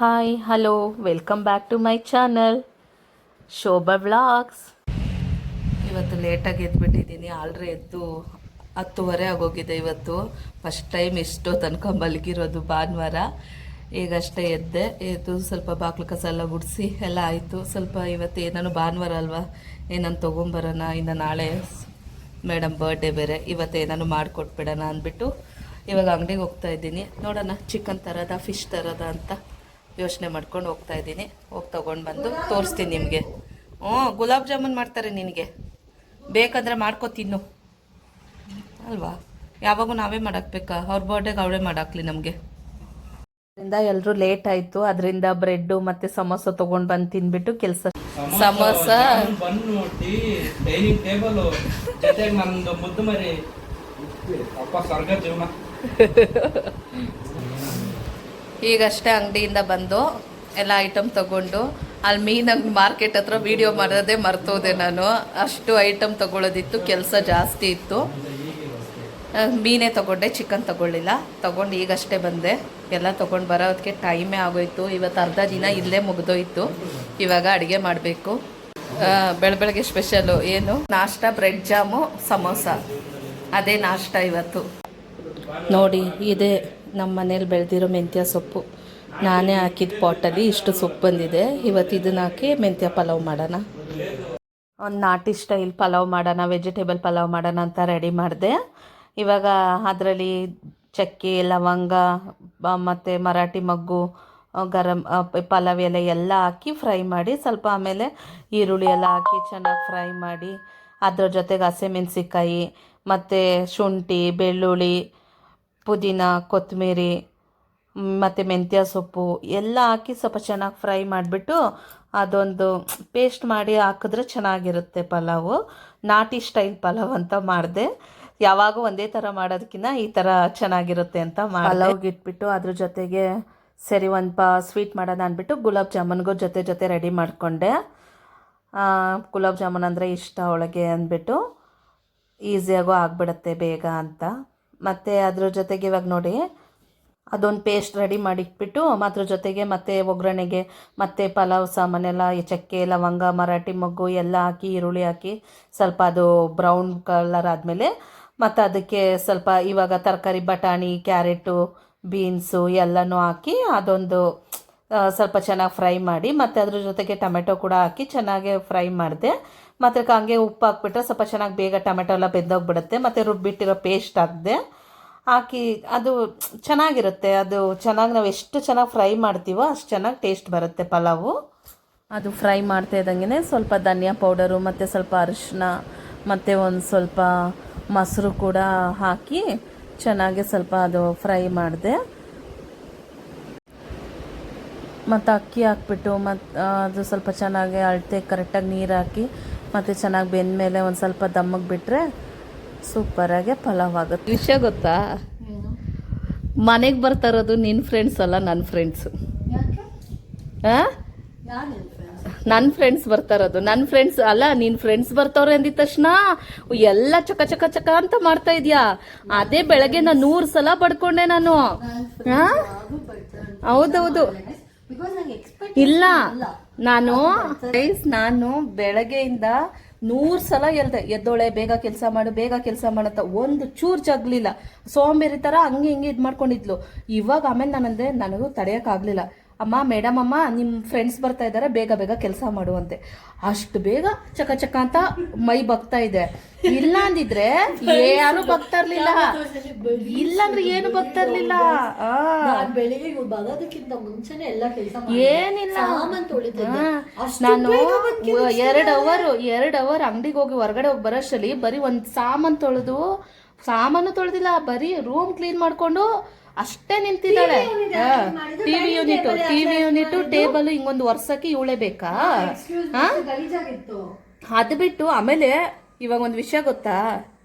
Hi hello welcome back to my channel Shobha vlogs. ಇವತ್ತು ಲೇಟಾಗಿ ಎದ್ಬಿಟ್ಟಿದ್ದೀನಿ. Already ಎದ್ದು 10:30 ಆಗೋಗಿದೆ. ಇವತ್ತು ಫಸ್ಟ್ ಟೈಮ್ ಇಷ್ಟು ತನಕ ಮಲಗಿರೋದು ಭಾನುವಾರ. ಈಗಷ್ಟೇ ಎದ್ದು ಸ್ವಲ್ಪ ಬಾಕ್ಲು ಕಸ ಎಲ್ಲ ಗುಡಿಸಿ ಎಲ್ಲ ಆಯಿತು. ಸ್ವಲ್ಪ ಇವತ್ತು ಏನಾನು ಭಾನುವಾರ ಅಲ್ವಾ, ಏನಾನು ತೊಗೊಂಬರೋಣ, ಇನ್ನು ನಾಳೆ ಮೇಡಮ್ ಬರ್ಡೇ ಬೇರೆ, ಇವತ್ತು ಏನಾನು ಮಾಡಿಕೊಟ್ಬಿಡೋಣ ಅಂದ್ಬಿಟ್ಟು ಇವಾಗ ಅಂಗಡಿಗೆ ಹೋಗ್ತಾ ಇದ್ದೀನಿ. ನೋಡೋಣ ಚಿಕನ್ ತರದ ಫಿಶ್ ತರದ ಅಂತ ಯೋಚನೆ ಮಾಡ್ಕೊಂಡು ಹೋಗ್ತಾ ಇದ್ದೀನಿ. ಹೋಗಿ ತೊಗೊಂಡು ಬಂದು ತೋರಿಸ್ತೀನಿ ನಿಮಗೆ. ಗುಲಾಬ್ ಜಾಮೂನ್ ಮಾಡ್ತಾರೆ, ನಿನಗೆ ಬೇಕಂದ್ರೆ ಮಾಡ್ಕೊ ತಿನ್ನು ಅಲ್ವಾ. ಯಾವಾಗೂ ನಾವೇ ಮಾಡಾಕ್ಬೇಕಾ? ಅವ್ರ ಬರ್ಡೇಗೆ ಅವಳೇ ಮಾಡಾಕ್ಲಿ ನಮಗೆ. ಅದರಿಂದ ಎಲ್ಲರೂ ಲೇಟ್ ಆಯಿತು. ಅದರಿಂದ ಬ್ರೆಡ್ಡು ಮತ್ತು ಸಮೋಸ ತೊಗೊಂಡು ಬಂದು ತಿಂದ್ಬಿಟ್ಟು ಕೆಲಸ. ಸಮೋಸ ಡೈನಿಂಗ್ ಟೇಬಲ್ ಜೊತೆಗೆ ನಮ್ದು ಮುದ್ದು ಮರಿ ಅಪ್ಪ ಸ್ವರ್ಗ ಜೀವನ. ಈಗಷ್ಟೇ ಅಂಗಡಿಯಿಂದ ಬಂದು ಎಲ್ಲ ಐಟಮ್ ತೊಗೊಂಡು ಅಲ್ಲಿ ಮೀನಾಗ ಮಾರ್ಕೆಟ್ ಹತ್ರ ವೀಡಿಯೋ ಮಾಡೋದೇ ಮರ್ತೋದೆ ನಾನು. ಅಷ್ಟು ಐಟಮ್ ತೊಗೊಳೋದಿತ್ತು, ಕೆಲಸ ಜಾಸ್ತಿ ಇತ್ತು. ಮೀನೇ ತೊಗೊಂಡೆ, ಚಿಕನ್ ತೊಗೊಳ್ಳಿಲ್ಲ. ತೊಗೊಂಡು ಈಗಷ್ಟೇ ಬಂದೆ. ಎಲ್ಲ ತೊಗೊಂಡು ಬರೋದಕ್ಕೆ ಟೈಮೇ ಆಗೋಯ್ತು. ಇವತ್ತು ಅರ್ಧ ದಿನ ಇಲ್ಲೇ ಮುಗಿದೋಯ್ತು. ಇವಾಗ ಅಡುಗೆ ಮಾಡಬೇಕು. ಬೆಳಗ್ಗೆ ಸ್ಪೆಷಲು ಏನು ನಾಷ್ಟ, ಬ್ರೆಡ್ ಜಾಮು ಸಮೋಸ, ಅದೇ ನಾಷ್ಟ ಇವತ್ತು. ನೋಡಿ, ಇದೇ ನಮ್ಮ ಮನೇಲಿ ಬೆಳೆದಿರೋ ಮೆಂತ್ಯ ಸೊಪ್ಪು. ನಾನೇ ಹಾಕಿದ ಪಾಟಲ್ಲಿ ಇಷ್ಟು ಸೊಪ್ಪು ಬಂದಿದೆ. ಇವತ್ತು ಇದನ್ನ ಹಾಕಿ ಮೆಂತ್ಯ ಪಲಾವ್ ಮಾಡೋಣ. ಒಂದು ನಾಟಿ ಸ್ಟೈಲ್ ಪಲಾವ್ ಮಾಡೋಣ, ವೆಜಿಟೇಬಲ್ ಪಲಾವ್ ಮಾಡೋಣ ಅಂತ ರೆಡಿ ಮಾಡಿದೆ. ಇವಾಗ ಅದರಲ್ಲಿ ಚಕ್ಕೆ, ಲವಂಗ ಮತ್ತು ಮರಾಠಿ ಮಗ್ಗು, ಗರಂ ಪಲಾವ್ ಎಲೆ ಎಲ್ಲ ಹಾಕಿ ಫ್ರೈ ಮಾಡಿ, ಸ್ವಲ್ಪ ಆಮೇಲೆ ಈರುಳ್ಳಿ ಎಲ್ಲ ಹಾಕಿ ಚೆನ್ನಾಗಿ ಫ್ರೈ ಮಾಡಿ, ಅದ್ರ ಜೊತೆಗೆ ಹಸಿಮೆಣಸಿಕಾಯಿ ಮತ್ತು ಶುಂಠಿ, ಬೆಳ್ಳುಳ್ಳಿ, ಪುದೀನ, ಕೊತ್ತಂಬರಿ ಮತ್ತು ಮೆಂತ್ಯ ಸೊಪ್ಪು ಎಲ್ಲ ಹಾಕಿ ಸ್ವಲ್ಪ ಚೆನ್ನಾಗಿ ಫ್ರೈ ಮಾಡಿಬಿಟ್ಟು ಅದೊಂದು ಪೇಸ್ಟ್ ಮಾಡಿ ಹಾಕಿದ್ರೆ ಚೆನ್ನಾಗಿರುತ್ತೆ ಪಲಾವು. ನಾಟಿ ಸ್ಟೈಲ್ ಪಲಾವ್ ಅಂತ ಮಾಡಿದೆ. ಯಾವಾಗೂ ಒಂದೇ ಥರ ಮಾಡೋದಕ್ಕಿಂತ ಈ ಥರ ಚೆನ್ನಾಗಿರುತ್ತೆ ಅಂತ ಪಲಾವ್ಗೆ ಇಟ್ಬಿಟ್ಟು ಅದ್ರ ಜೊತೆಗೆ ಸರಿ ಒಂದು ಸ್ವೀಟ್ ಮಾಡೋಣ ಅಂದ್ಬಿಟ್ಟು ಗುಲಾಬ್ ಜಾಮೂನ್ಗೂ ಜೊತೆ ರೆಡಿ ಮಾಡಿಕೊಂಡೆ. ಗುಲಾಬ್ ಜಾಮೂನ್ ಅಂದರೆ ಇಷ್ಟ ಅವಳಿಗೆ ಅಂದ್ಬಿಟ್ಟು ಈಸಿಯಾಗೂ ಆಗಿಬಿಡುತ್ತೆ ಬೇಗ ಅಂತ. ಮತ್ತು ಅದ್ರ ಜೊತೆಗೆ ಇವಾಗ ನೋಡಿ ಅದೊಂದು ಪೇಸ್ಟ್ ರೆಡಿ ಮಾಡಿಟ್ಬಿಟ್ಟು ಅದ್ರ ಜೊತೆಗೆ ಮತ್ತು ಒಗ್ಗರಣೆಗೆ ಮತ್ತು ಪಲಾವ್ ಸಾಮಾನೆಲ್ಲ ಈ ಚಕ್ಕೆ, ಲವಂಗ, ಮರಾಠಿ ಮೊಗ್ಗು ಎಲ್ಲ ಹಾಕಿ, ಈರುಳ್ಳಿ ಹಾಕಿ ಸ್ವಲ್ಪ ಅದು ಬ್ರೌನ್ ಕಲರ್ ಆದಮೇಲೆ ಮತ್ತು ಅದಕ್ಕೆ ಸ್ವಲ್ಪ ಇವಾಗ ತರಕಾರಿ ಬಟಾಣಿ, ಕ್ಯಾರೆಟು, ಬೀನ್ಸು ಎಲ್ಲನೂ ಹಾಕಿ ಅದೊಂದು ಸ್ವಲ್ಪ ಚೆನ್ನಾಗಿ ಫ್ರೈ ಮಾಡಿ, ಮತ್ತು ಅದ್ರ ಜೊತೆಗೆ ಟೊಮೆಟೊ ಕೂಡ ಹಾಕಿ ಚೆನ್ನಾಗಿ ಫ್ರೈ ಮಾಡಿದೆ. ಮತ್ತು ಹಂಗೆ ಉಪ್ಪು ಹಾಕ್ಬಿಟ್ರೆ ಸ್ವಲ್ಪ ಚೆನ್ನಾಗಿ ಬೇಗ ಟೊಮೆಟೊ ಎಲ್ಲ ಬೆಂದೋಗ್ಬಿಡುತ್ತೆ. ಮತ್ತು ರುಬ್ಬಿಟ್ಟಿರೋ ಪೇಸ್ಟ್ ಹಾಕಿದೆ, ಹಾಕಿ ಅದು ಚೆನ್ನಾಗಿರುತ್ತೆ. ಅದು ಚೆನ್ನಾಗಿ ನಾವು ಎಷ್ಟು ಚೆನ್ನಾಗಿ ಫ್ರೈ ಮಾಡ್ತೀವೋ ಅಷ್ಟು ಚೆನ್ನಾಗಿ ಟೇಸ್ಟ್ ಬರುತ್ತೆ ಪಲಾವು. ಅದು ಫ್ರೈ ಮಾಡ್ತಾ ಇದ್ದಂಗೆ ಸ್ವಲ್ಪ ಧನಿಯಾ ಪೌಡರು ಮತ್ತು ಸ್ವಲ್ಪ ಅರಿಶಿನ ಮತ್ತು ಒಂದು ಸ್ವಲ್ಪ ಮೊಸರು ಕೂಡ ಹಾಕಿ ಚೆನ್ನಾಗಿ ಸ್ವಲ್ಪ ಅದು ಫ್ರೈ ಮಾಡಿದೆ. ಮತ್ತು ಅಕ್ಕಿ ಹಾಕ್ಬಿಟ್ಟು ಮತ್ತು ಅದು ಸ್ವಲ್ಪ ಚೆನ್ನಾಗಿ ಅಳತೆ ಕರೆಕ್ಟಾಗಿ ನೀರು ಹಾಕಿ ಮತ್ತು ಚೆನ್ನಾಗಿ ಬೆಂದಮೇಲೆ ಒಂದು ಸ್ವಲ್ಪ ದಮ್ಮಗೆ ಬಿಟ್ಟರೆ ಸೂಪರಾಗೆ ಪಲಾವ್ ಆಗುತ್ತೆ. ವಿಷಯ ಗೊತ್ತಾ, ಮನೆಗೆ ಬರ್ತಾ ಇರೋದು ನಿನ್ನ ಫ್ರೆಂಡ್ಸ್ ಅಲ್ಲ, ನನ್ನ ಫ್ರೆಂಡ್ಸು. ನನ್ನ ಫ್ರೆಂಡ್ಸ್ ಬರ್ತಾ ಇರೋದು, ನನ್ನ ಫ್ರೆಂಡ್ಸ್ ಅಲ್ಲ, ನಿನ್ನ ಫ್ರೆಂಡ್ಸ್ ಬರ್ತಾವ್ರೆ ಅಂದಿದ ತಕ್ಷಣ ಎಲ್ಲ ಚಕ ಚಕ ಚಕ ಅಂತ ಮಾಡ್ತಾ ಇದೆಯಾ. ಅದೇ ಬೆಳಗ್ಗೆ ನಾನು 100 ಸಲ ಬಡ್ಕೊಂಡೆ ನಾನು. ಹೌದೌದು, ಇಲ್ಲ ನಾನು ಬೆಳಗ್ಗೆಯಿಂದ 100 ಸಲ ಎದ್ದೋಳೆ, ಬೇಗ ಕೆಲಸ ಮಾಡತ್ತ, ಒಂದು ಚೂರು ಜಗ್ಲಿಲ್ಲ. ಸೋಂಬೇರಿ ಥರ ಹಂಗೆ ಹಿಂಗೆ ಇದು ಮಾಡ್ಕೊಂಡಿದ್ಲು. ಇವಾಗ ಆಮೇಲೆ ನಾನಂದೆ, ನನಗೂ ತಡೆಯೋಕ್ಕಾಗಲಿಲ್ಲ. ಅಮ್ಮ, ಮೇಡಮ್ ಅಮ್ಮ, ನಿಮ್ಮ ಫ್ರೆಂಡ್ಸ್ ಬರ್ತಾ ಇದ್ದಾರೆ, ಬೇಗ ಬೇಗ ಕೆಲಸ ಮಾಡುವಂತೆ. ಅಷ್ಟು ಬೇಗ ಚಕ ಚಕ ಅಂತ ಮೈ ಬಗ್ತಾ ಇದೆ. ಇಲ್ಲ ಅಂದಿದ್ರೆ ಯಾರು ಬಗ್ತಾ ಇರ್ಲಿಲ್ಲ, ಇಲ್ಲಾಂದ್ರೆ ಏನು ಬಗ್ತಾ ಇರ್ಲಿಲ್ಲ. ಏನಿಲ್ಲ, ನಾನು 2 ಅವರ್ ಅಂಗಡಿಗೆ ಹೋಗಿ ಹೊರಗಡೆ ಹೋಗಿ ಬರೋಷ್ಟರಲ್ಲಿ ಬರೀ ಒಂದು ಸಾಮಾನು ತೊಳೆದಿಲ್ಲ, ಬರೀ ರೂಮ್ ಕ್ಲೀನ್ ಮಾಡ್ಕೊಂಡು ಅಷ್ಟೇ ನಿಂತಿದ್ದಾಳೆ. ಟಿವಿ ಯೂನಿಟ್ ಟೇಬಲ್ ಹಿಂಗೊಂದು ವರ್ಷಕ್ಕೆ ಇವಳೇ ಬೇಕಾ? ಅದು ಬಿಟ್ಟು ಆಮೇಲೆ ಇವಾಗ ಒಂದು ವಿಷಯ ಗೊತ್ತಾ,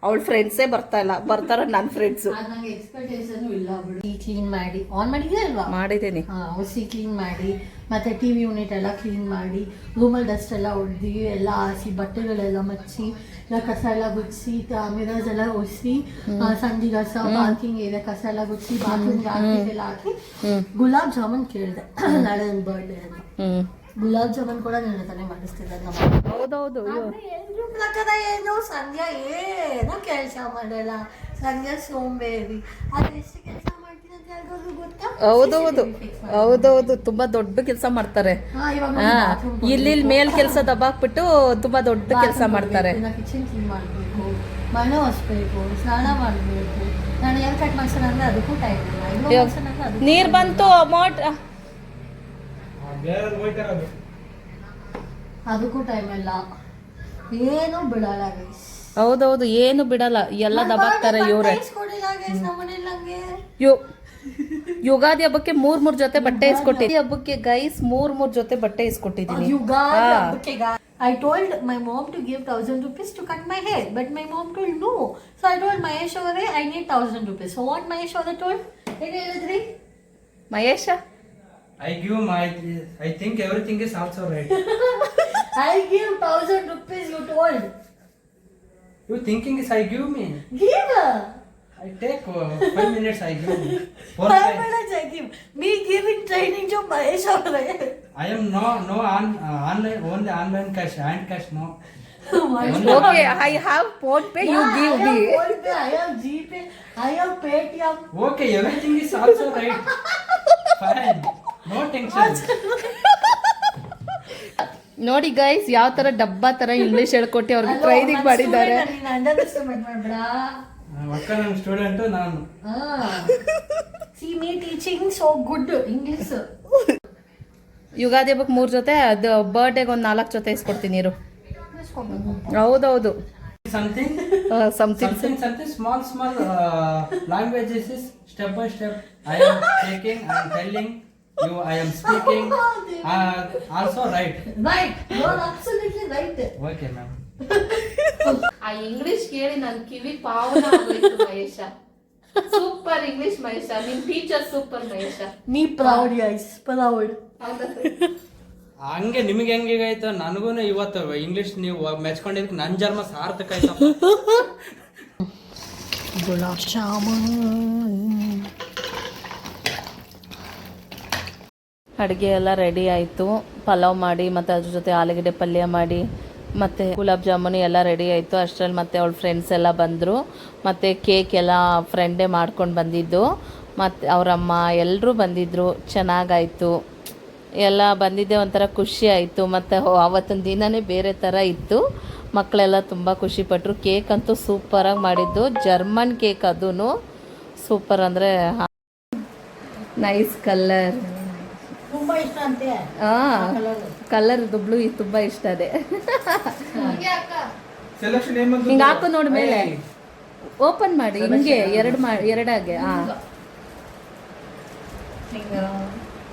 ಅವಳ ಫ್ರೆಂಡ್ಸೇ ಬರ್ತಾರ ನನ್ನ ಫ್ರೆಂಡ್ಸು. ನಂಗೆ ಎಕ್ಸ್ಪೆಕ್ಟೇಷನ್ ಇಲ್ಲ ಬಿಡಿ. ಕ್ಲೀನ್ ಮಾಡಿ ಆನ್ ಮಾಡಿದ್ಯಾ ಅಲ್ವಾ? ಮಾಡಿದ್ದೀನಿ. ಒಸಿ ಕ್ಲೀನ್ ಮಾಡಿ, ಮತ್ತೆ ಟಿವಿ ಯೂನಿಟ್ ಎಲ್ಲ ಕ್ಲೀನ್ ಮಾಡಿ, ರೂಮಲ್ಲಿ ಡಸ್ಟ್ ಎಲ್ಲ ಹೊಡೆದು ಎಲ್ಲ ಹಾಸಿ, ಬಟ್ಟೆಗಳೆಲ್ಲ ಮಚ್ಚಿ, ಎಲ್ಲ ಕಸ ಎಲ್ಲ ಗುಡಿಸಿ, ಮಿರರ್ಸ್ ಎಲ್ಲ ಒಸಿ, ಸಂಜೆ ಕಸ, ಪಾರ್ಕಿಂಗ್ ಏರಿಯಾ ಕಸ ಎಲ್ಲ ಗುಡಿಸಿ, ಬಾತ್ರೂಮ್ಗೆ ಎಲ್ಲ ಹಾಕಿ ಗುಲಾಬ್ ಜಾಮೂನ್ ಕೇಳಿದೆ. ನಾಳೆ ನನ್ನ ಬರ್ಡೇ ಅದು. ಗುಲಾಬ್ ಜಾಮೂನ್ ಕೂಡ ನನ್ನ ತಾನೇ ಮಾಡಿಸ್ತಿದ್ದಾರೆ ನಮ್ಮ. ಹೌದೌದು. ಎಲ್ರ ಪ್ರಕಾರ ಏನು ಸಂಧ್ಯಾ ಏನೋ ಕೆಲಸ ಮಾಡಲ್ಲ, ಸಂಧ್ಯಾ ಸೋಂಬೇರಿ. ಅದೆಷ್ಟು ಕೆಲಸ ಮಾಡ್ತೀನಿ ಅಂತ ಯಾರಿಗಾದ್ರು ಗೊತ್ತಾ? ಹೌದೌದು ತುಂಬಾ ದೊಡ್ಡ ಕೆಲಸ ಮಾಡ್ತಾರೆ. ಇಲ್ಲಿ ಮೇಲ್ ಕೆಲಸ ದಬ್ಬಾಕ್ಬಿಟ್ಟು ತುಂಬಾ ದೊಡ್ಡ ಕೆಲಸ ಮಾಡ್ತಾರೆ. ಕಿಚನ್ ಕ್ಲೀನ್ ಮಾಡಬೇಕು, ಮನೆ ಒರೆಸ್ಬೇಕು, ಸ್ನಾನ ಮಾಡಬೇಕು. ನಾನು ಏರ್ ಕಟ್ ಮಾಡ್ಸೋಣ ಅಂದ್ರೆ ಅದಕ್ಕೂ ಟೈಮ್ ಇಲ್ಲ. ನೀರ್ ಬಂತು ಅದಕ್ಕೂ ಟೈಮ್ ಇಲ್ಲ, ಏನು ಬಿಡಲ್ಲ ಗೈಸ್. ಹೌದೌದು ಏನು ಬಿಡಲ್ಲ, ಎಲ್ಲ ದಬಾಕ್ತಾರೆ ಇವ್ರೆ. ಯುಗಾದಿ ಹಬ್ಬಕ್ಕೆ ಮೂರ್ ಜೊತೆ ಬಟ್ಟೆ ಇಸ್ಕೊಟ್ಟಿದ್ದೀನಿ. ಹಬ್ಬಕ್ಕೆ ಗೈಸ್ ಮೂರ್ ಜೊತೆ ಬಟ್ಟೆ ಇಸ್ಕೊಟ್ಟಿದ್ದೀನಿ. I told my mom to give 1,000 rupees to cut my hair, but my mom told no. So I told Mahesh over there, I need 1,000 rupees. So what Mahesh over there told? Mahesh, I think everything is also right. I give 1,000 rupees, you told. You thinking is I give me? Give! I take 5 minutes I give. 5 minutes I give. Me giving training to Mahesh over there. I am no online, only online cash, hand cash no. okay, I have phone pay, you give me. I have phone pay, I have GPay, I have Paytm. Okay, everything is also right. Fine, no tension. ನೋಡಿ guys, ಯಾವ ತರ ಡಬ್ಬಾ ತರ English ಹೇಳ್ಕೊಟ್ಟು ಅವ್ರಿಗೆ training ಮಾಡಿದ್ದಾರೆ. ನನ್ನ student ನಾನು. See me teaching so good English. Ugadi ಹಬ್ಬಕ್ಕೆ 3 ಜೊತೆ, ಅದು ಬರ್ಡೇಗೆ ಒಂದು 4 ಜೊತೆ ಇಸ್ಕೊಡ್ತೀನಿ ಇರು. ಹೌದೌದು. something small languages is step by step I am taking, I am telling you, I am speaking, also right. You are absolutely right. Okay ma'am. ಆ English ಕೇಳಿ ನನ್ನ ಕಿವಿ ಪಾವನ ಆಗೋಯ್ತು ಮಹೇಶ. ಸೂಪರ್ ಇಂಗ್ಲಿಷ್ ಮಹೇಶ, ನಿನ್ ಟೀಚರ್ ಸೂಪರ್ ಮಹೇಶ. ನೀ ಪ್ರೌಡ್ ಗೈಸ್, ಪ್ರೌಡ್. ಹಂಗೆ ನಿಮಗೆ ಹೆಂಗಾಯ್ತು, ನನಗೂ ಇವತ್ತು ಇಂಗ್ಲಿಷ್ ನೀವು ಮೆಚ್ಕೊಂಡಿದ್ದಕ್ಕೆ ನನ್ನ ಜನ್ಮ ಸಾರ್ಥಕ ಆಯ್ತು. ಗುಲಾಬ್ ಜಾಮೂನ್ ಅಡುಗೆ ಎಲ್ಲ ರೆಡಿ ಆಯಿತು. ಪಲಾವ್ ಮಾಡಿ ಮತ್ತು ಅದ್ರ ಜೊತೆ ಆಲೂಗಡ್ಡೆ ಪಲ್ಯ ಮಾಡಿ ಮತ್ತು ಗುಲಾಬ್ ಜಾಮೂನು ಎಲ್ಲ ರೆಡಿ ಆಯಿತು. ಅಷ್ಟರಲ್ಲಿ ಮತ್ತು ಅವಳ ಫ್ರೆಂಡ್ಸ್ ಎಲ್ಲ ಬಂದರು. ಮತ್ತು ಕೇಕ್ ಎಲ್ಲ ಫ್ರೆಂಡೇ ಮಾಡ್ಕೊಂಡು ಬಂದಿದ್ದು, ಮತ್ತು ಅವರಮ್ಮ ಎಲ್ಲರೂ ಬಂದಿದ್ದರು. ಚೆನ್ನಾಗಾಯಿತು ಎಲ್ಲ. ಬಂದಿದ್ದೆ ಒಂಥರ ಖುಷಿ ಆಯಿತು. ಮತ್ತು ಆವತ್ತಿನ ದಿನವೇ ಬೇರೆ ಥರ ಇತ್ತು. ಮಕ್ಕಳೆಲ್ಲ ತುಂಬ ಖುಷಿಪಟ್ಟರು. ಕೇಕ್ ಅಂತೂ ಸೂಪರಾಗಿ ಮಾಡಿದ್ದು, ಜರ್ಮನ್ ಕೇಕ್, ಅದೂ ಸೂಪರ್. ಅಂದರೆ ನೈಸ್ ಕಲರ್, ತುಂಬಾ ಇಷ್ಟ ಅಂತೆ. ಕಲರ್ ಬ್ಲೂ ತುಂಬ ಇಷ್ಟ ಇದೆ. ಹಿಂಗೆ ಹಾಕು ನೋಡಿ, ಮೇಲೆ ಓಪನ್ ಮಾಡಿ, ಹಿಂಗೆ ಎರಡಾಗೆ.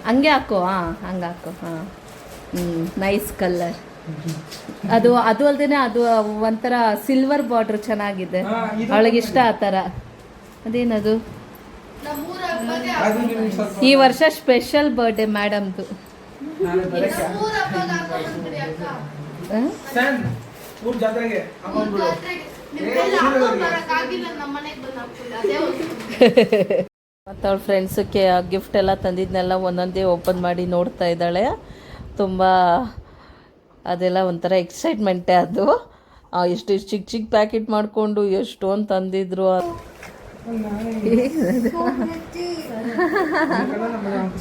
ಹಂಗೆ ಹಾಕು. ಹಂಗೆ ಹಾಕು. Nice colour. ಅದು ಅಲ್ಲದೆ ಅದು ಒಂಥರ ಸಿಲ್ವರ್ ಬಾರ್ಡರ್ ಚೆನ್ನಾಗಿದೆ. ಅವಳಿಗೆ ಇಷ್ಟ ಆ ಥರ. ಅದೇನದು? ಈ ವರ್ಷ ಸ್ಪೆಷಲ್ ಬರ್ಡೇ ಮೇಡಮ್ದು. ಮತ್ತು ಅವಳ ಫ್ರೆಂಡ್ಸಕ್ಕೆ ಗಿಫ್ಟ್ ಎಲ್ಲ ತಂದಿದ್ನೆಲ್ಲ ಒಂದೊಂದೇ ಓಪನ್ ಮಾಡಿ ನೋಡ್ತಾ ಇದ್ದಾಳೆ. ತುಂಬ ಅದೆಲ್ಲ ಒಂಥರ ಎಕ್ಸೈಟ್ಮೆಂಟೇ ಅದು. ಎಷ್ಟು ಚಿಕ್ಕ ಪ್ಯಾಕೆಟ್ ಮಾಡಿಕೊಂಡು ಎಷ್ಟೊಂದು ತಂದಿದ್ರು.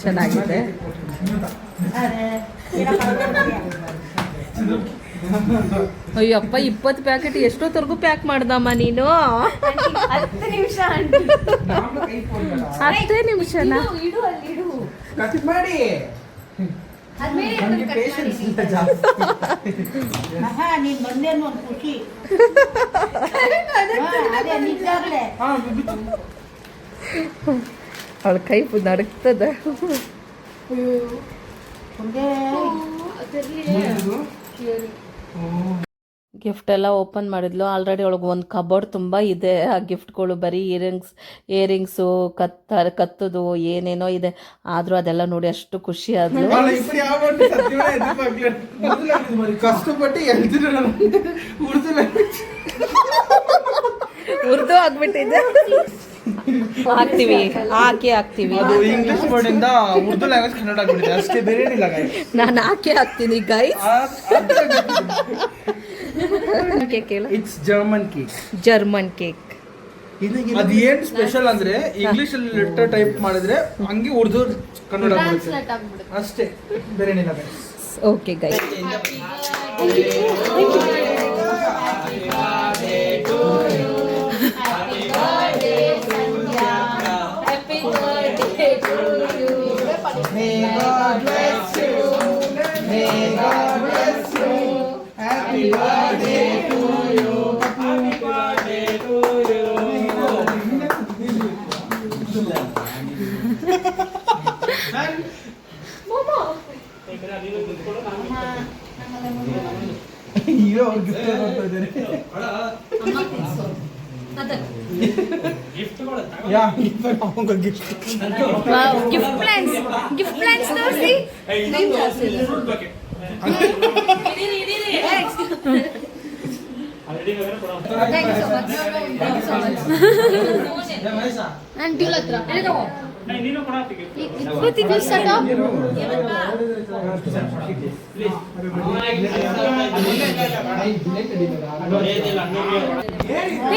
ಚೆನ್ನಾಗಿದೆ. ಅಯ್ಯಪ್ಪ, 20 ಪ್ಯಾಕೆಟ್ ಎಷ್ಟೊತ್ತವರೆಗೂ ಪ್ಯಾಕ್ ಮಾಡ್ದಮ್ಮ ನೀನು? 10 ನಿಮಿಷ. 10 ನಿಮಿಷನಾ? ನೀನ್ ಬಂದೆ ಅನ್ನೋ ಒಂದು ಖುಷಿ. ಅವಳ ಕೈ ನಡುಕ್ತದ. ಗಿಫ್ಟ್ ಎಲ್ಲ ಓಪನ್ ಮಾಡಿದ್ಲು. ಆಲ್ರೆಡಿ ಒಳಗೆ ಒಂದು ಕಬೋರ್ಡ್ ತುಂಬ ಇದೆ ಆ ಗಿಫ್ಟ್ಗಳು. ಬರೀ ಇಯರಿಂಗ್ಸು ಕತ್ತದು ಏನೇನೋ ಇದೆ. ಆದರೂ ಅದೆಲ್ಲ ನೋಡಿ ಅಷ್ಟು ಖುಷಿ ಆದ್ಲು. ಉರ್ದು ಆಗ್ಬಿಟ್ಟಿದೆ. ಹಾಕ್ತಿವಿ ಹಾಕ್ತೀವಿ. ಅದು ಇಂಗ್ಲಿಷ್ ವರ್ಡ್ ಇಂದ ಉರ್ದು ಲ್ಯಾಂಗ್ವೇಜ್ ಕನ್ನಡ ಆಗ್ಬಿಟ್ಟಿದೆ ಅಷ್ಟೇ, ಬೇರೆ ಏನಿಲ್ಲ ಗೈಸ್. ನಾನು ಹಾಕ್ತೀನಿ ಗೈಸ್. ಕೇಕ್ ಹೇಳು. It's German cake. German cake. ಅದು ಏನ್ ಸ್ಪೆಷಲ್ ಅಂದ್ರೆ ಇಂಗ್ಲಿಷ್ ಅಲ್ಲಿ ಲೆಟರ್ ಟೈಪ್ ಮಾಡಿದ್ರೆ ಹಂಗೆ ಉರ್ದು ಕನ್ನಡ ಆಗ್ಬಿಡುತ್ತೆ ಅಷ್ಟೇ, ಬೇರೆ ಏನಿಲ್ಲ guys. Okay guys. May God bless you. May God bless you. Happy birthday to you. Happy birthday to you. Hero ಅವ್ರು ಗಿಫ್ಟ್ ಕೊಡ್ತಾ ಇದ್ದಾರೆ. ಯಾ ಗಿಫ್ಟ್ ಅವಂಗ ಗಿಫ್ಟ್. ವಾವ್, ಗಿಫ್ಟ್ ಪ್ಲಾನ್ಸ್ ತೋರಿಸಿ.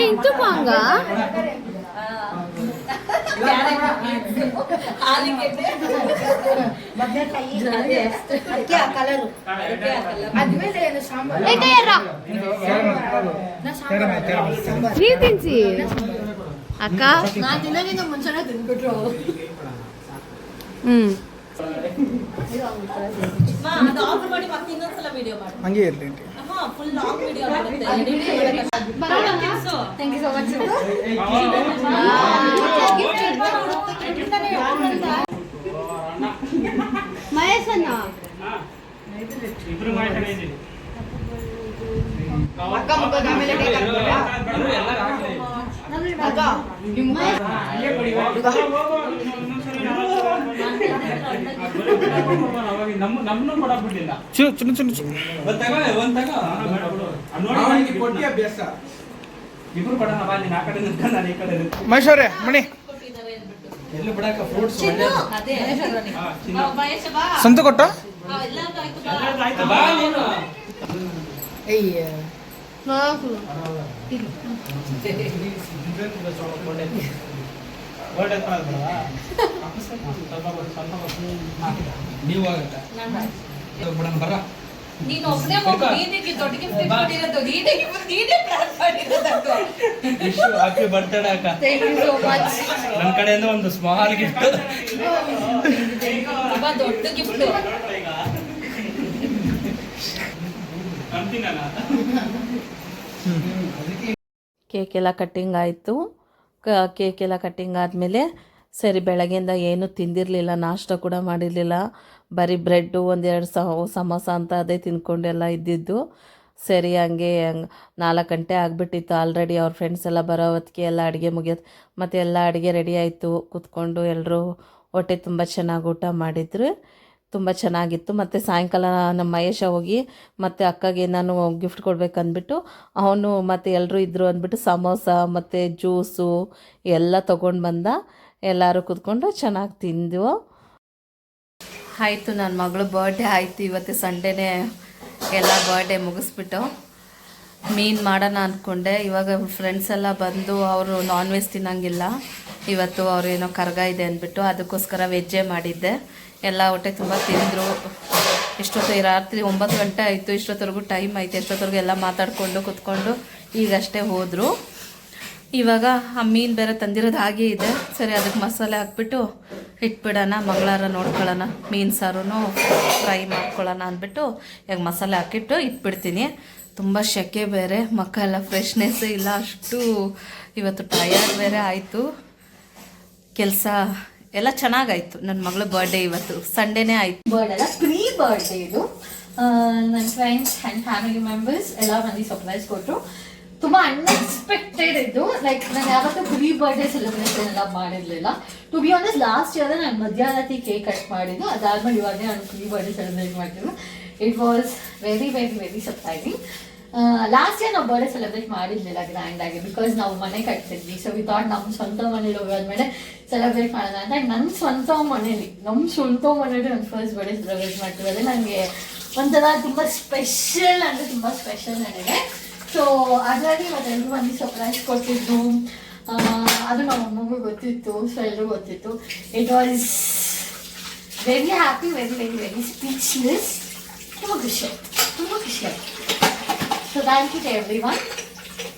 ఇంత బాగా ತಿನ್ಸಿ ಅಕ್ಕ. ನಾನು ತಿನ್ನೋದಿಂದ ಮುಂಚೆನೇ ತಿನ್ಬಿಟ್ರು. ಹಂಗೆ ಇರ್ಲಿ. ಮಹೇಶ್ ಅಣ್ಣ ಮಹೇಶ್ವರ್ಯ ಮಣಿ ಸಂತು ಕೊಟ್ಟ ನೀನು ಒಬ್ಬನೇ ಮಗು, ನೀನಿಗೆ ದೊಡ್ಡ ಗಿಫ್ಟ್ ಕೊಟ್ಟಿರೋದು, ನೀನೇ ಪ್ಲಾನ್ ಮಾಡಿರೋದು. ಹ್ಯಾಪಿ ಬರ್ತ್ಡೇ ಅಕ್ಕ. Thank you so much. ನನ್ನ ಕಡೆಯಿಂದ ಒಂದು ಸ್ಮಾಲ್ ಗಿಫ್ಟ್. ತುಂಬಾ ದೊಡ್ಡ ಗಿಫ್ಟ್. ಕೇಕ್ ಎಲ್ಲ ಕಟ್ಟಿಂಗ್ ಆಯಿತು. ಕೇಕ್ ಎಲ್ಲ ಕಟ್ಟಿಂಗ್ ಆದಮೇಲೆ ಸರಿ, ಬೆಳಗ್ಗೆಯಿಂದ ಏನೂ ತಿಂದಿರಲಿಲ್ಲ, ನಾಷ್ಟ ಕೂಡ ಮಾಡಿರಲಿಲ್ಲ. ಬರೀ ಬ್ರೆಡ್ಡು ಒಂದೆರಡು ಸಮೋಸ ಅಂತ ಅದೇ ತಿಂದ್ಕೊಂಡೆಲ್ಲ ಇದ್ದಿದ್ದು. ಸರಿ, ಹಂಗೆ 4 ಗಂಟೆ ಆಗಿಬಿಟ್ಟಿತ್ತು ಆಲ್ರೆಡಿ. ಅವ್ರ ಫ್ರೆಂಡ್ಸ್ ಎಲ್ಲ ಬರೋ ಹೊತ್ತಿಗೆ ಎಲ್ಲ ಅಡುಗೆ ಮುಗಿಯೋದು. ಮತ್ತು ಎಲ್ಲ ಅಡುಗೆ ರೆಡಿ ಆಯಿತು. ಕೂತ್ಕೊಂಡು ಎಲ್ಲರೂ ಹೊಟ್ಟೆ ತುಂಬ ಚೆನ್ನಾಗಿ ಊಟ ಮಾಡಿದ್ರು. ತುಂಬ ಚೆನ್ನಾಗಿತ್ತು. ಮತ್ತು ಸಾಯಂಕಾಲ ನಮ್ಮ ಮಹೇಶ ಹೋಗಿ ಮತ್ತು ಅಕ್ಕಗೆ ನಾನು ಗಿಫ್ಟ್ ಕೊಡ್ಬೇಕಂದ್ಬಿಟ್ಟು ಅವನು ಮತ್ತು ಎಲ್ಲರೂ ಇದ್ದರು ಅಂದ್ಬಿಟ್ಟು ಸಮೋಸ ಮತ್ತು ಜ್ಯೂಸು ಎಲ್ಲ ತೊಗೊಂಡು ಬಂದ. ಎಲ್ಲರೂ ಕೂತ್ಕೊಂಡು ಚೆನ್ನಾಗಿ ತಿಂದು ಆಯಿತು. ನನ್ನ ಮಗಳು ಬರ್ಡೇ ಆಯಿತು. ಇವತ್ತು ಸಂಡೇನೇ ಎಲ್ಲ ಬರ್ಡೇ ಮುಗಿಸ್ಬಿಟ್ಟು ಮೀನು ಮಾಡೋಣ ಅಂದ್ಕೊಂಡೆ. ಇವಾಗ ಫ್ರೆಂಡ್ಸ್ ಎಲ್ಲ ಬಂದು ಅವರು ನಾನ್ ವೆಜ್ ತಿನ್ನೋಂಗಿಲ್ಲ ಇವತ್ತು, ಅವ್ರೇನೋ ಕರ್ಗ ಇದೆ ಅಂದ್ಬಿಟ್ಟು ಅದಕ್ಕೋಸ್ಕರ ವೆಜ್ಜೇ ಮಾಡಿದ್ದೆ. ಎಲ್ಲ ಹೊಟ್ಟೆ ತುಂಬ ತಿಂದರು. ಇಷ್ಟೊತ್ತು ರಾತ್ರಿ 9 ಗಂಟೆ ಆಯಿತು. ಇಷ್ಟೊತ್ತವರೆಗೂ ಟೈಮ್ ಆಯಿತು. ಎಷ್ಟೊತ್ತವರೆಗೂ ಎಲ್ಲ ಮಾತಾಡಿಕೊಂಡು ಕೂತ್ಕೊಂಡು ಈಗಷ್ಟೇ ಹೋದರು. ಇವಾಗ ಆ ಮೀನು ಬೇರೆ ತಂದಿರೋದು ಹಾಗೇ ಇದೆ. ಸರಿ, ಅದಕ್ಕೆ ಮಸಾಲೆ ಹಾಕ್ಬಿಟ್ಟು ಇಟ್ಬಿಡೋಣ, ಮಂಗಳವಾರ ನೋಡ್ಕೊಳ್ಳೋಣ. ಮೀನು ಸಾರು ಫ್ರೈ ಮಾಡ್ಕೊಳ್ಳೋಣ ಅಂದ್ಬಿಟ್ಟು ಈಗ ಮಸಾಲೆ ಹಾಕಿಟ್ಟು ಇಟ್ಬಿಡ್ತೀನಿ. ತುಂಬ ಸೆಕೆ ಬೇರೆ, ಮಕ್ಕ ಎಲ್ಲ ಫ್ರೆಶ್ನೆಸ್ಸೇ ಇಲ್ಲ. ಅಷ್ಟು ಇವತ್ತು ಟಯರ್ಡ್ ಬೇರೆ ಆಯಿತು. ಕೆಲಸ ಎಲ್ಲ ಚೆನ್ನಾಗಾಯಿತು. ನನ್ನ ಮಗಳ ಬರ್ಡೇ ಇವತ್ತು ಸಂಡೇನೇ ಆಯಿತು. ಬರ್ಡೇ ಅಲ್ಲ, ಪ್ರೀ ಬರ್ಡೇ ಇದು. ನನ್ನ ಫ್ರೆಂಡ್ಸ್ ಆ್ಯಂಡ್ ಫ್ಯಾಮಿಲಿ ಮೆಂಬರ್ಸ್ ಎಲ್ಲ ಮಂದಿ ಸರ್ಪ್ರೈಸ್ ಕೊಟ್ಟರು. ತುಂಬ ಅನ್ಎಕ್ಸ್ಪೆಕ್ಟೆಡ್ ಇದ್ದು. ಲೈಕ್ ನಾನು ಯಾವತ್ತೂ ಪ್ರೀ ಬರ್ಡೇ ಸೆಲೆಬ್ರೇಷನ್ ಎಲ್ಲ ಮಾಡಿರಲಿಲ್ಲ. To be honest last year ನಾನು ಮಧ್ಯಾಹ್ನತಿ ಕೇಕ್ ಕಟ್ ಮಾಡಿದ್ದು, ಅದಾದ್ಮೇಲೆ ಇವಾಗ ನಾನು ಪ್ರೀ ಬರ್ಡೇ ಸೆಲೆಬ್ರೇಟ್ ಮಾಡ್ತಿದ್ದು. It was very very very surprising. Last year ನಾವು ಬರ್ಡೇ ಸೆಲೆಬ್ರೇಟ್ ಮಾಡಿರಲಿಲ್ಲ ಗ್ರ್ಯಾಂಡಾಗಿ, ಬಿಕಾಸ್ ನಾವು ಮನೆ ಕಟ್ತಿದ್ವಿ. ಸೊ ವಿ ಥಾಟ್ ನಮ್ಮ ಸ್ವಂತ ಮನೇಲಿ ಹೋಗಾದ್ಮೇಲೆ ಸೆಲೆಬ್ರೇಟ್ ಮಾಡೋಣ ಅಂತ. ನನ್ನ ಸ್ವಂತ ಮನೇಲಿ ನಾನು ಫಸ್ಟ್ ಬರ್ಡೇ ಸೆಲೆಬ್ರೇಟ್ ಮಾಡ್ತಿರೋದು ನನಗೆ ಒಂಥರ ತುಂಬ ಸ್ಪೆಷಲ್ ಅಂದರೆ ತುಂಬ ಸ್ಪೆಷಲ್ ನನಗೆ. ಸೊ ಅದರಲ್ಲಿ ಮತ್ತೆ ಎಲ್ಲರೂ ಮಂದಿ ಸರ್ಪ್ರೈಸ್ ಕೊಟ್ಟಿದ್ದು, ಅದು ನಮ್ಮ ಅಮ್ಮಗೂ ಗೊತ್ತಿತ್ತು, ಸೊ ಎಲ್ಲರೂ ಗೊತ್ತಿತ್ತು. It was very happy, very very very speechless. ತುಂಬ ಖುಷಿ. So thank you to everyone.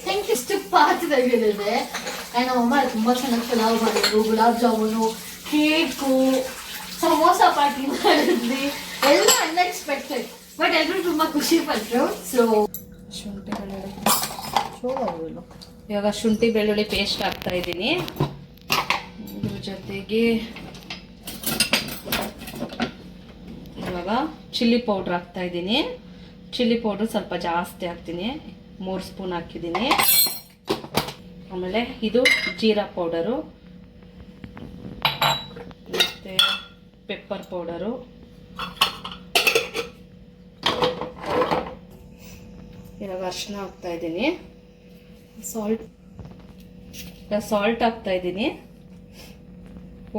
Thank you. ಇಷ್ಟು ಪಾತ್ರದಲ್ಲಿದೆ. ಆ್ಯಂಡ್ ನಮ್ಮಮ್ಮ ತುಂಬ ಚೆನ್ನಾಗಿ ಪಲಾವ್ ಮಾಡಿದ್ರು, ಗುಲಾಬ್ ಜಾಮೂನು, ಕೇಕು, ಸಮೋಸ ಪಾರ್ಟಿ ಮಾಡಿದ್ವಿ. ಎಲ್ಲ ಅನ್ಎಕ್ಸ್ಪೆಕ್ಟೆಡ್, ಬಟ್ ಎಲ್ಲರೂ ತುಂಬ ಖುಷಿ ಪಟ್ಟರು. ಸೊ ಶುಂಠಿ ಬೆಳ್ಳುಳ್ಳಿ ಇವಾಗ ಶುಂಠಿ ಬೆಳ್ಳುಳ್ಳಿ ಪೇಸ್ಟ್ ಹಾಕ್ತಾ ಇದ್ದೀನಿ. ಇದ್ರ ಜೊತೆಗೆ ಇವಾಗ ಚಿಲ್ಲಿ ಪೌಡ್ರ್ ಹಾಕ್ತಾ ಇದ್ದೀನಿ. ಚಿಲ್ಲಿ ಪೌಡ್ರು ಸ್ವಲ್ಪ ಜಾಸ್ತಿ ಹಾಕ್ತೀನಿ, 3 ಸ್ಪೂನ್ ಹಾಕಿದ್ದೀನಿ. ಆಮೇಲೆ ಇದು ಜೀರಾ ಪೌಡರು, ಮತ್ತು ಪೆಪ್ಪರ್ ಪೌಡರು, ಇವಾಗ ಅರಿಶಿನ ಹಾಕ್ತಾ ಇದ್ದೀನಿ, ಸಾಲ್ಟ್ ಹಾಕ್ತಾ ಇದ್ದೀನಿ.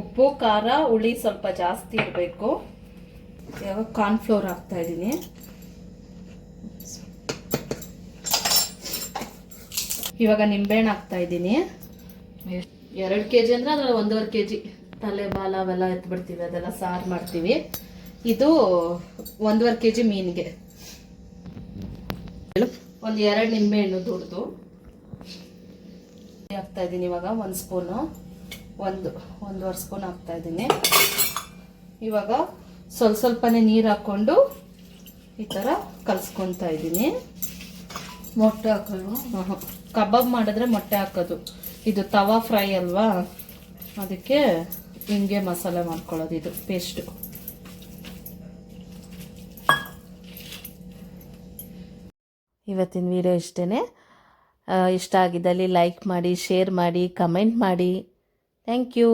ಉಪ್ಪು ಖಾರ ಹುಳಿ ಸ್ವಲ್ಪ ಜಾಸ್ತಿ ಇರಬೇಕು. ಇವಾಗ ಕಾರ್ನ್ಫ್ಲೋರ್ ಹಾಕ್ತಾ ಇದ್ದೀನಿ. ಇವಾಗ ನಿಂಬೆಹಣ್ಣು ಹಾಕ್ತಾ ಇದ್ದೀನಿ. 2 kg ಅಂದರೆ ಅದ್ರಲ್ಲಿ 1.5 kg ತಲೆ ಬಾಲ ಅವೆಲ್ಲ ಎತ್ಬಿಡ್ತೀವಿ, ಅದೆಲ್ಲ ಸಾರು ಮಾಡ್ತೀವಿ. ಇದು 1.5 kg ಮೀನಿಗೆ. ಒಂದು 2 ನಿಂಬೆಹಣ್ಣು ದೊಡ್ಡದು ಹಾಕ್ತಾ ಇದ್ದೀನಿ. ಇವಾಗ 1 ಸ್ಪೂನು, 1.5 ಸ್ಪೂನ್ ಹಾಕ್ತಾ ಇದ್ದೀನಿ. ಇವಾಗ ಸ್ವಲ್ಪನೇ ನೀರು ಹಾಕ್ಕೊಂಡು ಈ ಥರ ಕಲಿಸ್ಕೊತಾ ಇದ್ದೀನಿ. ಮೊಟ್ಟೆ ಹಾಕೋದು, ಕಬಾಬ್ ಮಾಡಿದ್ರೆ ಮೊಟ್ಟೆ ಹಾಕೋದು. ಇದು ತವಾ ಫ್ರೈ ಅಲ್ವಾ, ಅದಕ್ಕೆ ಹಿಂಗೆ ಮಸಾಲೆ ಮಾಡ್ಕೊಳ್ಳೋದು. ಇದು ಪೇಸ್ಟು. ಇವತ್ತಿನ ವಿಡಿಯೋ ಇಷ್ಟೇ. ಇಷ್ಟ ಆಗಿದ್ದಲ್ಲಿ ಲೈಕ್ ಮಾಡಿ, ಶೇರ್ ಮಾಡಿ, ಕಮೆಂಟ್ ಮಾಡಿ. Thank you.